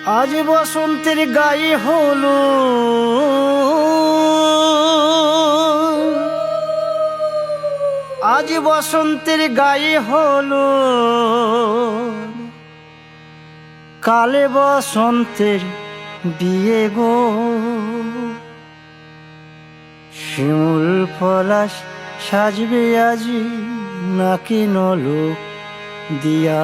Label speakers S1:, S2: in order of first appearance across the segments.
S1: আজ বসন্তের গায়ে হলো আজ বসন্তের গায়ে হলো কালে বসন্তের বিয়ে গো। শিমুল পলাশ সাজবে আজি নাকি নলক দিয়া।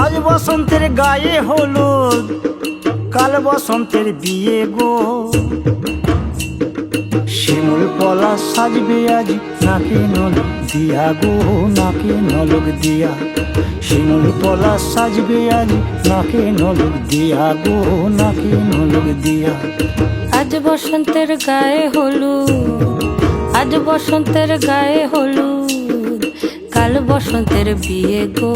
S1: আজ বসন্তের গায়ে হলুদ কাল বসন্তের বিয়ে গো। শিমুল পলাশ সাজবে আজ নাকি নলক দিয়া গো, নাকি নলক দিয়া। শিমুল পলাশ সাজবে আজ নাকি নলক দিয়া গো, নাকি নলক দিয়া।
S2: আজ বসন্তের গায়ে হলুদ, আজ বসন্তের গায়ে হলুদ কাল বসন্তের বিয়ে গো।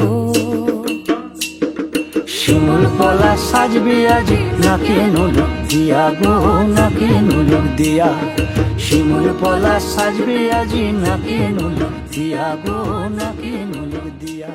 S1: শিমুল পলাশ সাজবে আজ নাকি নলক দিয়া গো, নাকি নলক দিয়া। শিমুল পলাশ সাজবে আজ নাকি নলক দিয়া গো, নাকি নলক দিয়া।